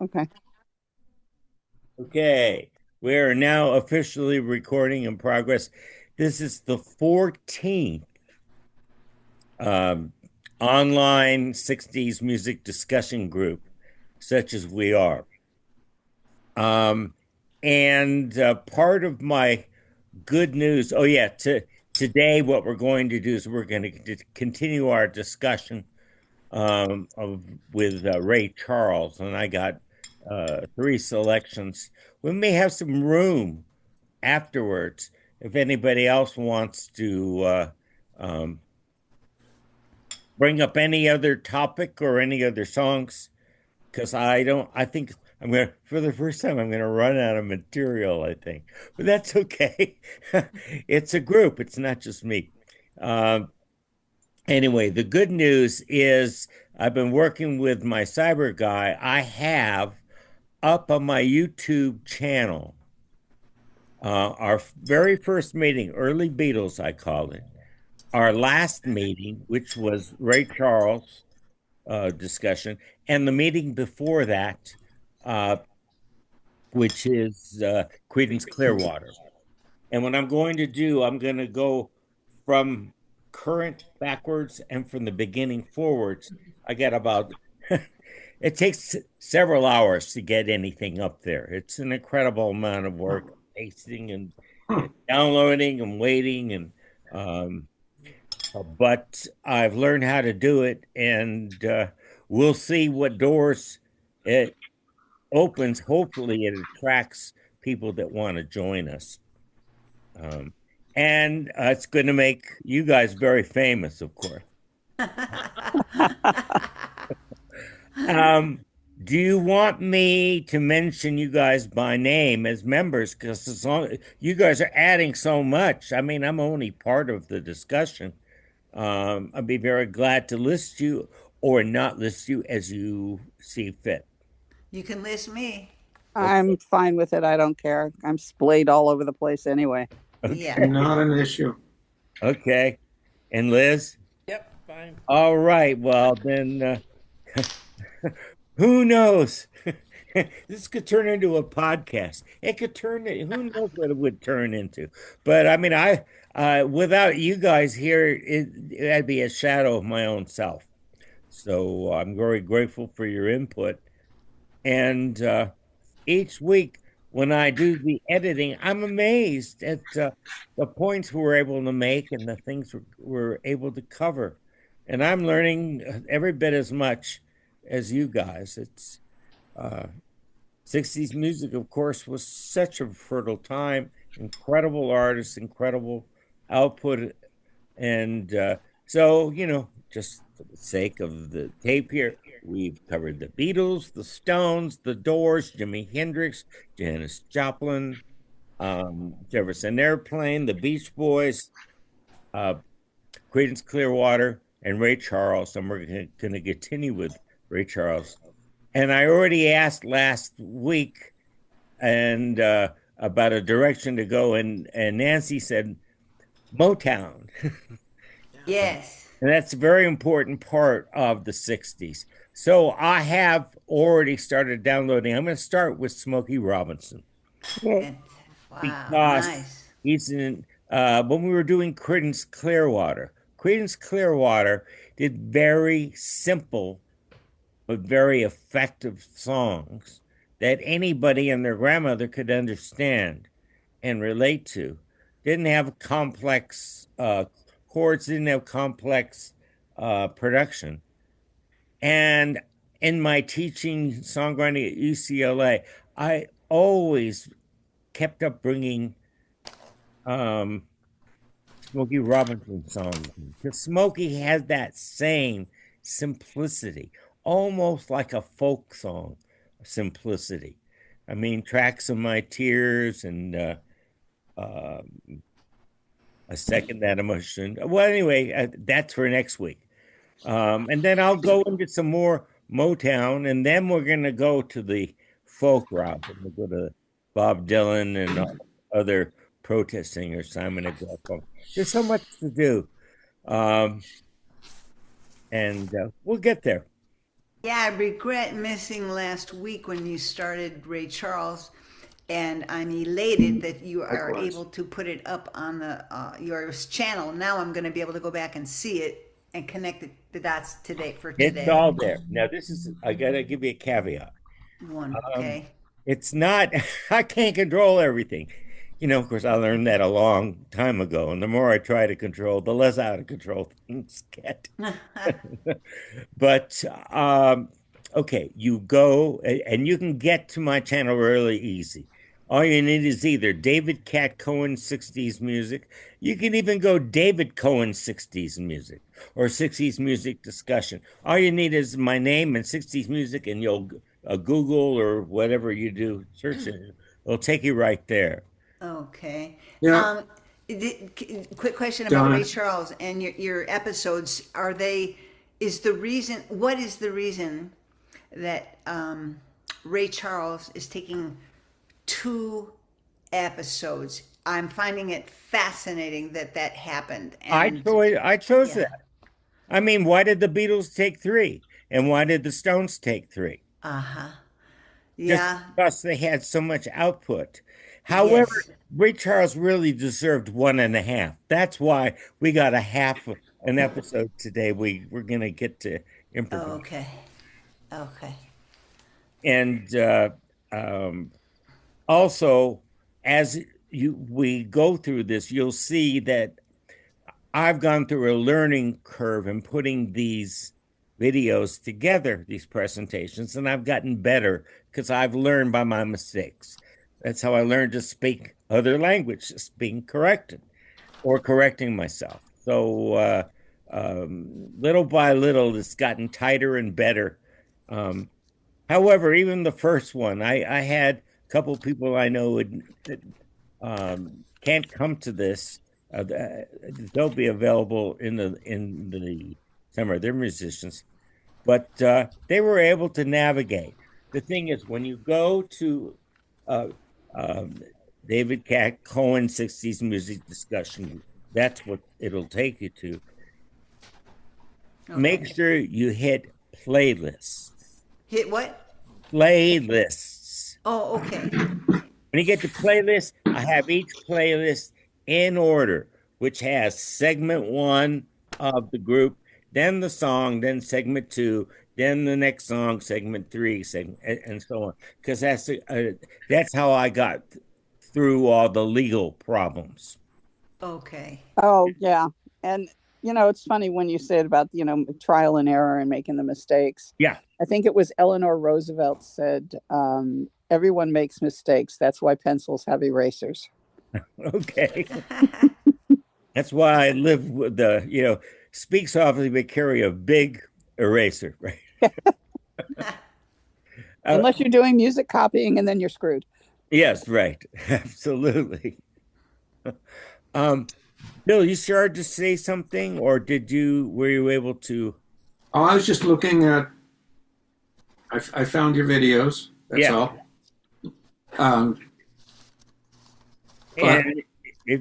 Okay. Okay, we are now officially recording in progress. This is the 14th um, online 60s music discussion group, such as we are. Um, and part of my good news, oh, yeah, today what we're going to do is we're going to continue our discussion with Ray Charles, and I got three selections. We may have some room afterwards if anybody else wants to um, bring up any other topic or any other songs, because I think I'm gonna, for the first time, I'm gonna run out of material, I think. But that's okay. It's a group, it's not just me. Um, anyway, the good news is I've been working with my cyber guy. I have up on my YouTube channel our very first meeting, early Beatles, I call it. Our last meeting, which was Ray Charles discussion, and the meeting before that, uh, which is Creedence Clearwater. And what I'm going to do, I'm going to go from current backwards and from the beginning forwards. I got about, it takes several hours to get anything up there. It's an incredible amount of work, pasting and downloading and waiting. Um, but I've learned how to do it, and we'll see what doors it opens. Hopefully, it attracts people that want to join us. Um, and it's going to make you guys very famous, of course. Um, do you want me to mention you guys by name as members? Because as long you guys are adding so much, I mean, I'm only part of the discussion. I'd be very glad to list you or not list you as you see fit. You can list me. I'm fine with it. I don't care. I'm splayed all over the place anyway. Yeah. Okay. Not an issue. Okay. And Liz? Yep, fine. All right. Well, then, who knows? This could turn into a podcast. It could turn who knows what it would turn into. But I mean, without you guys here, I'd be a shadow of my own self. So I'm very grateful for your input. And each week when I do the editing, I'm amazed at the points we're able to make and the things we're able to cover. And I'm learning every bit as much as you guys. It's uh, 60s music, of course, was such a fertile time, incredible artists, incredible output. And so, just for the sake of the tape here, we've covered the Beatles, the Stones, the Doors, Jimi Hendrix, Janis Joplin, Jefferson Airplane, the Beach Boys, uh, Creedence Clearwater, and Ray Charles. And we're going to continue with Ray Charles. And I already asked last week and about a direction to go, and Nancy said Motown. Yes. And that's a very important part of the 60s. So I have already started downloading. I'm going to start with Smokey Robinson Yay. And wow, because nice. he's in, when we were doing Creedence Clearwater, Creedence Clearwater did very simple but very effective songs that anybody and their grandmother could understand and relate to. Didn't have complex chords, didn't have complex production. And in my teaching songwriting at UCLA, I always kept up bringing um, Smokey Robinson songs because Smokey has that same simplicity, almost like a folk song simplicity. I mean, Tracks of My Tears and uh, a second that emotion. Well, anyway, that's for next week. And then I'll go into some more Motown, and then we're going to go to the folk route. We'll go to Bob Dylan and other protest singers, Simon and Garfunkel. There's so much to do, um, and we'll get there. Yeah, I regret missing last week when you started Ray Charles, and I'm elated that you are Likewise. able to put it up on the your channel. Now I'm going to be able to go back and see it and connect the dots today for It's today. all there. Now, this is, I gotta give you a caveat. One, Um, okay. it's not, I can't control everything. Of course, I learned that a long time ago. And the more I try to control, the less out of control things get. But okay, you go and you can get to my channel really easy. All you need is either David Cat Cohen 60s music. You can even go David Cohen 60s music or 60s music discussion. All you need is my name and 60s music, and you'll Google or whatever you do, search it. It'll take you right there. Okay. Yeah, Um, quick question about Ray Donna. Charles and your episodes. What is the reason that Ray Charles is taking 2 episodes? I'm finding it fascinating that that happened. And I chose yeah, that. I mean, why did the Beatles take three? And why did the Stones take three? uh-huh. Just Yeah, because they had so much output. However, yes. Ray Charles really deserved one and a half. That's why we got a half an episode today. We're gonna get to improvise. Okay. Okay. And um, also, as we go through this, you'll see that I've gone through a learning curve in putting these videos together, these presentations, and I've gotten better because I've learned by my mistakes. That's how I learned to speak other language, just being corrected or correcting myself. So little by little, it's gotten tighter and better. Um, However, even the first one, I had a couple of people I know that can't come to this. They'll be available in the summer. They're musicians, but they were able to navigate. The thing is, when you go to uh, um, David Cat Cohen 60s music discussion, that's what it'll take you to. Okay. Make sure you hit playlists. Hit what? Playlists. Oh, okay. When you get to playlists, I have each playlist in order, which has segment one of the group, then the song, then segment two, then the next song, segment three, and so on. Because that's how I got through all the legal problems. Okay. Oh, yeah. And, it's funny when you said about, trial and error and making the mistakes. Yeah. I think it was Eleanor Roosevelt said, everyone makes mistakes. That's why pencils have erasers. Okay. That's why I live with speak softly but carry a big eraser, right? Uh, Unless you're doing music copying and then you're screwed. yes, right. Absolutely. Um, Bill, you started to say something, or were you able to? Oh, I was just looking at. I found your videos. That's Yeah. all. Um, but And if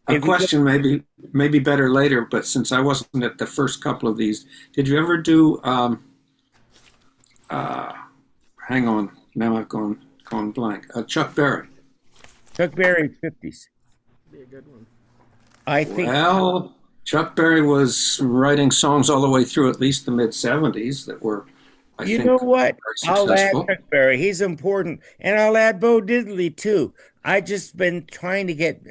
a if you go, question maybe better later. But since I wasn't at the first couple of these, did you ever do? Uh, hang on. Now I've gone blank. Chuck Berry. Chuck Berry 50s, Be a good one. I think. Well, Chuck Berry was writing songs all the way through at least the mid '70s that were, I You think, know very what? I'll add successful. Chuck Berry. He's important, and I'll add Bo Diddley too. I just been trying to get,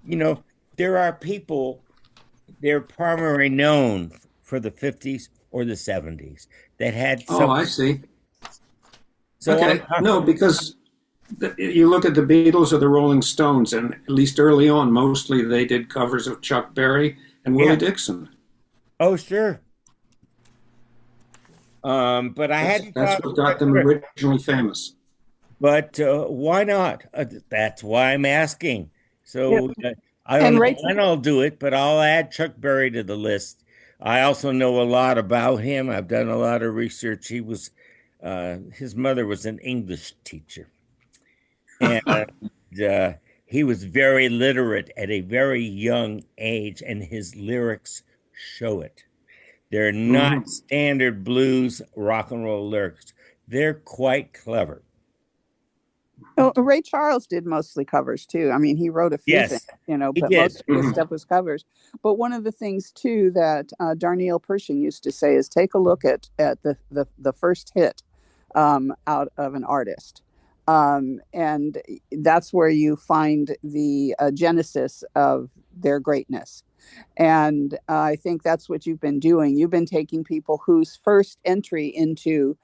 you know, there are people they're primarily known for the 50s or the 70s that had Oh, some. I see. So I'm Okay. No, because you look at the Beatles or the Rolling Stones, and at least early on, mostly they did covers of Chuck Berry and Willie yeah. Dixon. Oh, sure. But I That's hadn't that's thought of what got Chuck them Berry. originally famous. But why not? That's why I'm asking. Yeah. So I don't And know Rachel, when I'll do it, but I'll add Chuck Berry to the list. I also know a lot about him. I've done a lot of research. His mother was an English teacher, and uh, he was very literate at a very young age, and his lyrics show it. They're not standard blues rock and roll lyrics. They're quite clever. Oh, Ray Charles did mostly covers too. I mean, he wrote a few things, Yes, he but did. most of his stuff was covers. But one of the things too that Darnielle Pershing used to say is take a look at the first hit out of an artist, and that's where you find the genesis of their greatness. And I think that's what you've been doing. You've been taking people whose first entry into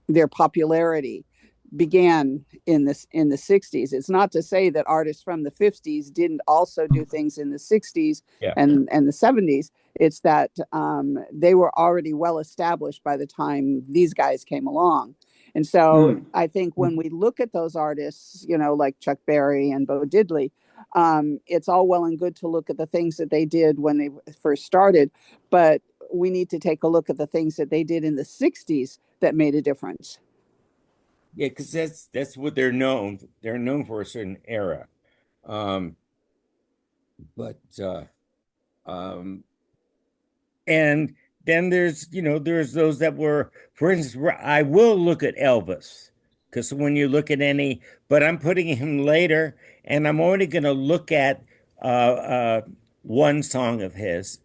their popularity began in the 60s. It's not to say that artists from the 50s didn't also do things in the 60s Yeah. and the 70s. It's that they were already well established by the time these guys came along. And so I think when we look at those artists, like Chuck Berry and Bo Diddley, it's all well and good to look at the things that they did when they first started, but we need to take a look at the things that they did in the 60s that made a difference. Yeah, because that's what they're known. They're known for a certain era. But and then there's those that were, for instance, I will look at Elvis, because when you look at but I'm putting him later, and I'm only going to look at one song of his,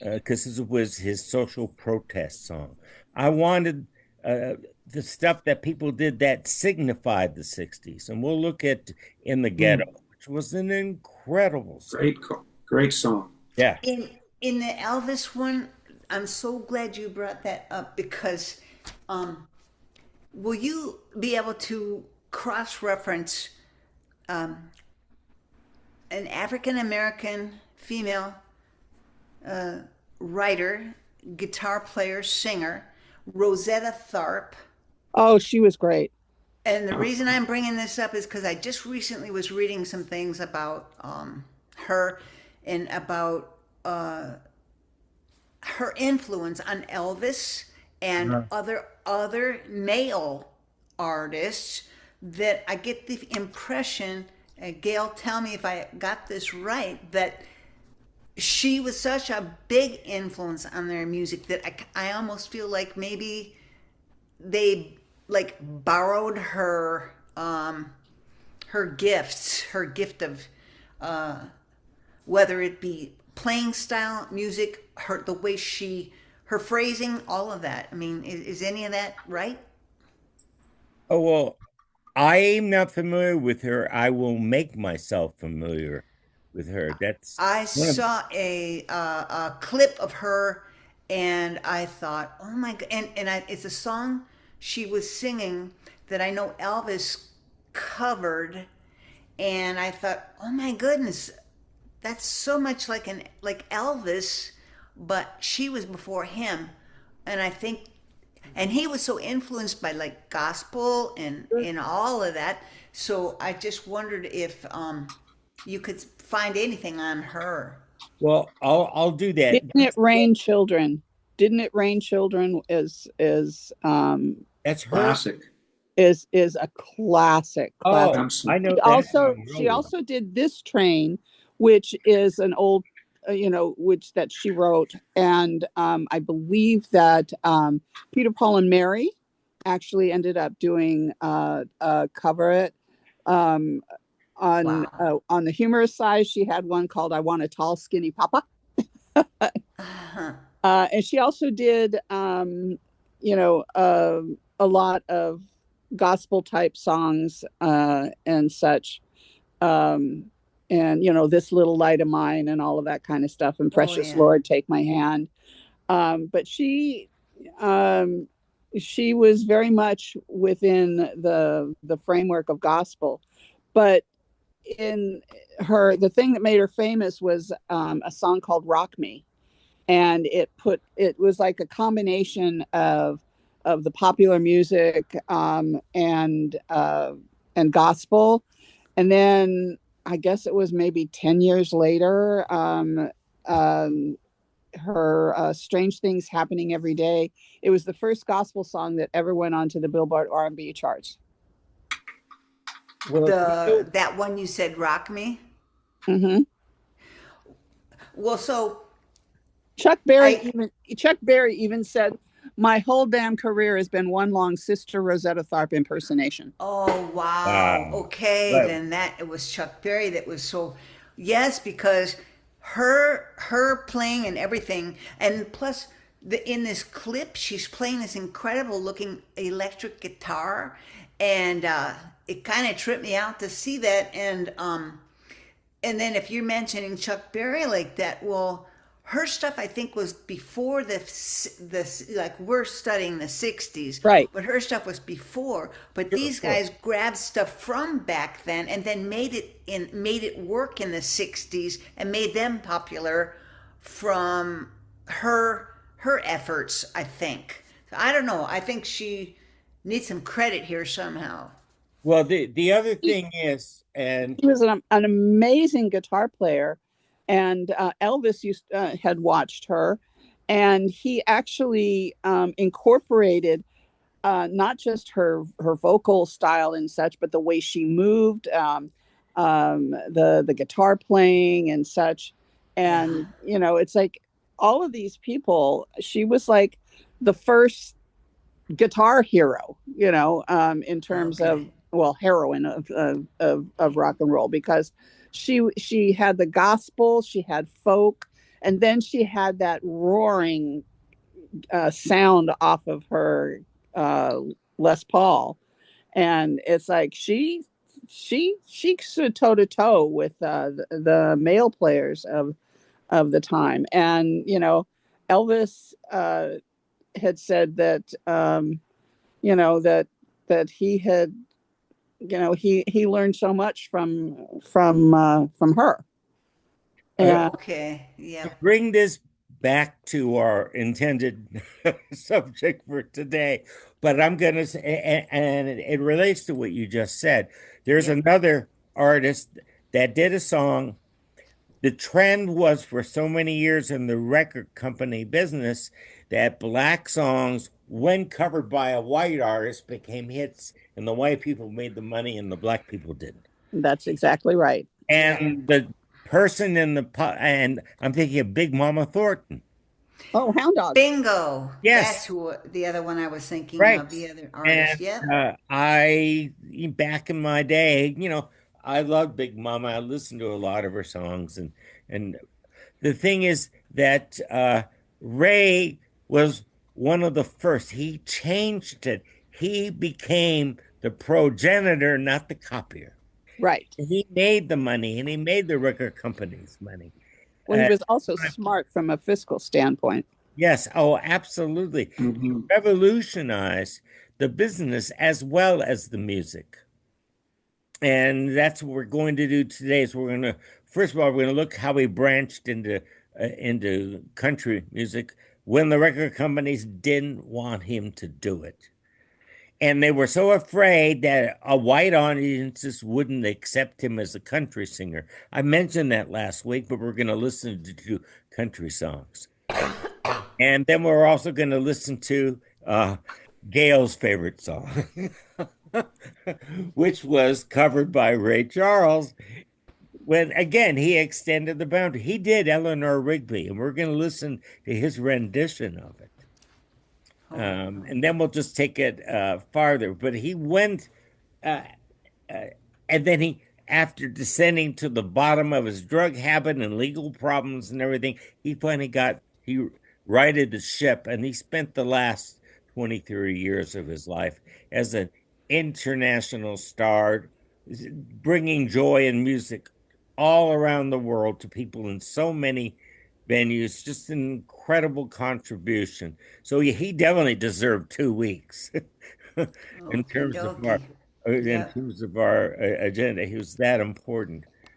because this was his social protest song. I wanted the stuff that people did that signified the 60s. And we'll look at In the Ghetto, which was an incredible song. Great song. Yeah. In the Elvis one, I'm so glad you brought that up, because will you be able to cross-reference an African-American female writer, guitar player, singer, Rosetta Tharpe? Oh, she was great. And the reason I'm bringing this up is because I just recently was reading some things about her and about her influence on Elvis and other male artists, that I get the impression, Gail, tell me if I got this right, that she was such a big influence on their music that I almost feel like maybe they like borrowed her her gifts, her gift of whether it be playing style, music, the way her phrasing, all of that. I mean, is any of that right? Oh, well, I'm not familiar with her. I will make myself familiar with her. That's I saw a clip of her, and I thought, oh my god! And it's a song she was singing that I know Elvis covered, and I thought, oh my goodness, that's so much like Elvis, but she was before him, and I think, and he was so influenced by like gospel and all of that. So I just wondered if you could find anything on her. well, I'll do that. Didn't It Rain Children? Didn't It Rain Children That's her. Classic. is a classic. Oh, Absolutely. I know She also did This Train, which is an old which that she wrote, and I believe that Peter, Paul and Mary actually ended up doing cover it. On the humorous side, she had one called "I Want a Tall Skinny Papa." And she also did a lot of gospel type songs and such, and This Little Light of Mine and all of that kind of stuff, and Precious Lord, Take My Hand. But she was very much within the framework of gospel. But the thing that made her famous was a song called "Rock Me," and it was like a combination of the popular music and gospel. And then I guess it was maybe 10 years later, her Strange Things Happening Every Day. It was the first gospel song that ever went onto the Billboard R&B charts. That one you said, "Rock Me." Mm-hmm. Well, so Chuck Berry I even Chuck Berry even said, "My whole damn career has been one long Sister Rosetta Tharpe impersonation." Oh wow. Wow. Okay, But then that it was Chuck Berry that was so yes, because her playing and everything, and plus in this clip she's playing this incredible looking electric guitar, and it kind of tripped me out to see that, and then if you're mentioning Chuck Berry like that, well, her stuff I think was before the like we're studying the '60s, Right. but her stuff was before. But sure, these of course. guys grabbed stuff from back then and then made it work in the '60s and made them popular from her efforts. I think. I don't know. I think she needs some credit here somehow. Well, the other He, thing is, and he was an amazing guitar player, and Elvis had watched her, and he actually incorporated not just her vocal style and such, but the way she moved, the guitar playing and such. Yeah. And it's like all of these people. She was like the first guitar hero, in terms Okay. of, well, heroine of rock and roll, because she had the gospel, she had folk, and then she had that roaring sound off of her uh, Les Paul, and it's like she stood toe to toe with the male players of the time, and Elvis had said that that he had he learned so much from her, and Okay. to Yep. bring this back to our intended subject for today, but I'm going to say, and it relates to what you just said. There's Yep. another artist that did a song. The trend was for so many years in the record company business that black songs, when covered by a white artist, became hits, and the white people made the money and the black people didn't. that's exactly right. Yep. And the person in the and I'm thinking of Big Mama Thornton. Oh, hound dog. Bingo. Yes, That's who the other one I was thinking right. of, the other And artist. Yep. I, back in my day, I loved Big Mama. I listened to a lot of her songs, and the thing is that Ray was one of the first. He changed it. He became the progenitor, not the copier. Right. He made the money, and he made the record companies money. Well, he Uh, was also smart from a fiscal standpoint. yes, oh, absolutely. He Mhm. revolutionized the business as well as the music. And that's what we're going to do today. Is we're going to first of all we're going to look how he branched into country music when the record companies didn't want him to do it, and they were so afraid that a white audience just wouldn't accept him as a country singer. I mentioned that last week, but we're going to listen to two country songs, and then we're also going to listen to Gail's favorite song, which was covered by Ray Charles. When again he extended the boundary, he did Eleanor Rigby, and we're going to listen to his rendition of it. Oh, And then we'll just take it farther. But he went, uh, uh, and then after descending to the bottom of his drug habit and legal problems and everything, he righted the ship, and he spent the last 20, 30 years of his life as an international star, bringing joy and music all around the world to people in so many venues. Just an incredible contribution. So he definitely deserved 2 weeks in okie terms of our dokie. Yep. agenda. He was that important.